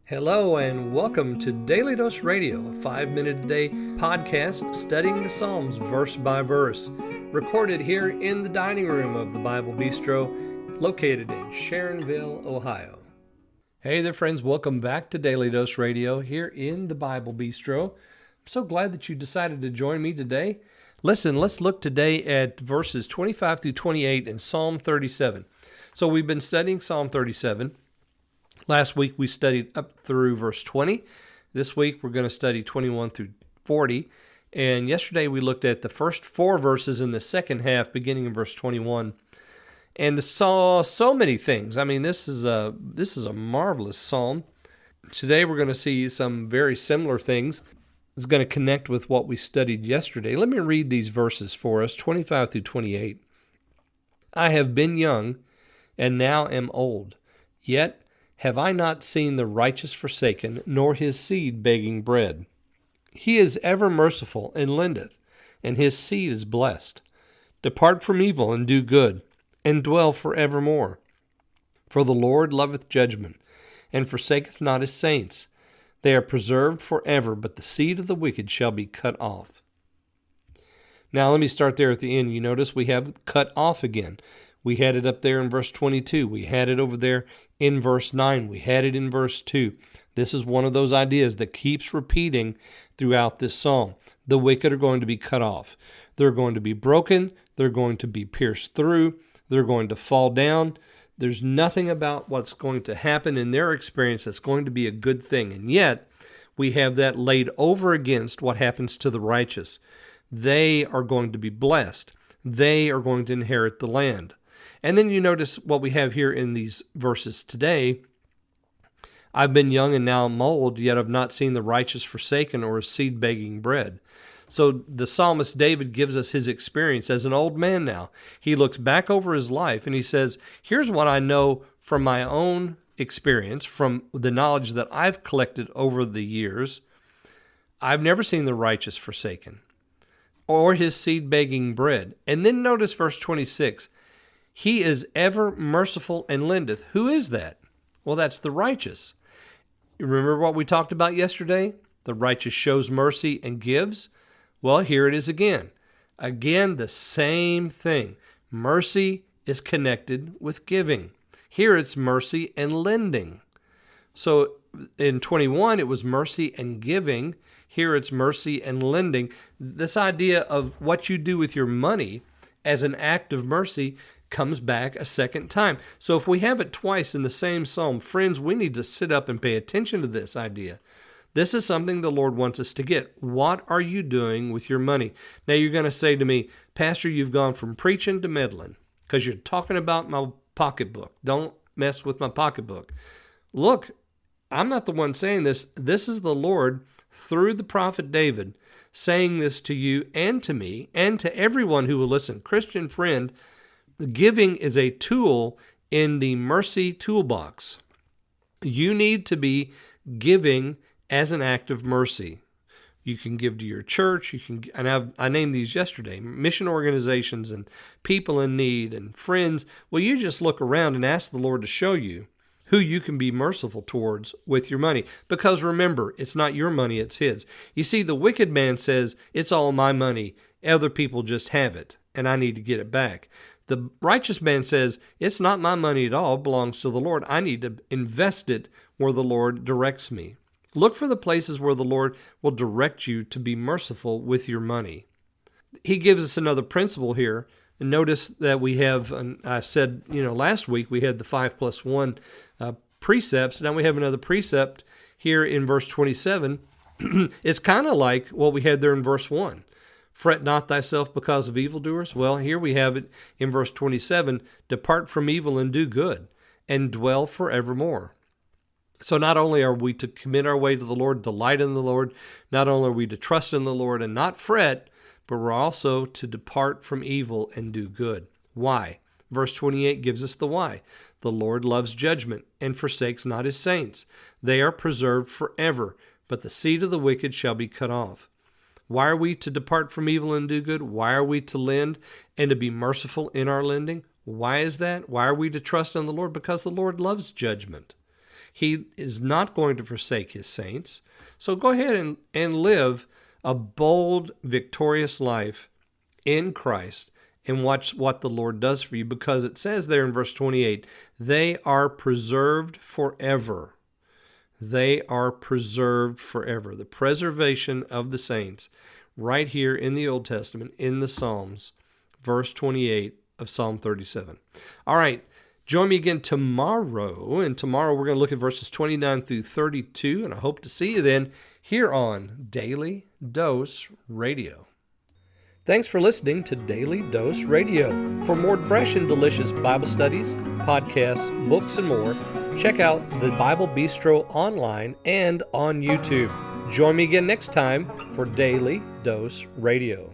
Hello and welcome to Daily Dose Radio, a 5-minute-a-day podcast studying the Psalms verse by verse, recorded here in the dining room of the Bible Bistro, located in Sharonville, Ohio. Hey there, friends. Welcome back to Daily Dose Radio here in the Bible Bistro. I'm so glad that you decided to join me today. Listen, let's look today at verses 25 through 28 in Psalm 37. So we've been studying Psalm 37. Last week we studied up through verse 20. This week we're going to study 21 through 40. And yesterday we looked at the first 4 verses in the second half, beginning in verse 21. And saw so many things. I mean, this is a marvelous psalm. Today we're going to see some very similar things. It's going to connect with what we studied yesterday. Let me read these verses for us, 25 through 28. I have been young and now am old, yet have I not seen the righteous forsaken, nor his seed begging bread. He is ever merciful and lendeth, and his seed is blessed. Depart from evil and do good, and dwell forevermore. For the Lord loveth judgment, and forsaketh not his saints. They are preserved forever, but the seed of the wicked shall be cut off. Now let me start there at the end. You notice we have cut off again. We had it up there in verse 22. We had it over there in verse 9. We had it in verse 2. This is one of those ideas that keeps repeating throughout this psalm. The wicked are going to be cut off. They're going to be broken. They're going to be pierced through. They're going to fall down. There's nothing about what's going to happen in their experience that's going to be a good thing. And yet, we have that laid over against what happens to the righteous. They are going to be blessed. They are going to inherit the land. And then you notice what we have here in these verses today. I've been young and now am old, yet have not seen the righteous forsaken or his seed begging bread. So the psalmist David gives us his experience as an old man now. He looks back over his life and he says, here's what I know from my own experience, from the knowledge that I've collected over the years. I've never seen the righteous forsaken or his seed begging bread. And then notice verse 26. He is ever merciful and lendeth. Who is that? Well, that's the righteous. Remember what we talked about yesterday? The righteous shows mercy and gives. Well, here it is again. Again, the same thing. Mercy is connected with giving. Here it's mercy and lending. So in 21, it was mercy and giving. Here it's mercy and lending. This idea of what you do with your money as an act of mercy comes back a second time. So if we have it twice in the same psalm, friends, we need to sit up and pay attention to this idea. This is something the Lord wants us to get. What are you doing with your money? Now you're going to say to me, Pastor, you've gone from preaching to meddling because you're talking about my pocketbook. Don't mess with my pocketbook. Look, I'm not the one saying this. This is the Lord through the prophet David saying this to you and to me and to everyone who will listen. Christian friend, giving is a tool in the mercy toolbox. You need to be giving as an act of mercy. You can give to your church. I named these yesterday, mission organizations and people in need and friends. Well, you just look around and ask the Lord to show you who you can be merciful towards with your money. Because remember, it's not your money, it's His. You see, the wicked man says, it's all my money. Other people just have it, and I need to get it back. The righteous man says, it's not my money at all, it belongs to the Lord. I need to invest it where the Lord directs me. Look for the places where the Lord will direct you to be merciful with your money. He gives us another principle here. And notice that we have, I said, last week we had the 5+1 precepts. Now we have another precept here in verse 27. It's kind of like what we had there in verse 1. Fret not thyself because of evildoers. Well, here we have it in verse 27. Depart from evil and do good, and dwell forevermore. So not only are we to commit our way to the Lord, delight in the Lord, not only are we to trust in the Lord and not fret, but we're also to depart from evil and do good. Why? Verse 28 gives us the why. The Lord loves judgment and forsakes not his saints. They are preserved forever, but the seed of the wicked shall be cut off. Why are we to depart from evil and do good? Why are we to lend and to be merciful in our lending? Why is that? Why are we to trust in the Lord? Because the Lord loves judgment. He is not going to forsake his saints. So go ahead and live a bold, victorious life in Christ and watch what the Lord does for you, because it says there in verse 28, they are preserved forever. They are preserved forever. The preservation of the saints right here in the Old Testament, in the Psalms, verse 28 of Psalm 37. All right, join me again tomorrow, and tomorrow we're going to look at verses 29 through 32, and I hope to see you then here on Daily Dose Radio. Thanks for listening to Daily Dose Radio. For more fresh and delicious Bible studies, podcasts, books, and more, check out the Bible Bistro online and on YouTube. Join me again next time for Daily Dose Radio.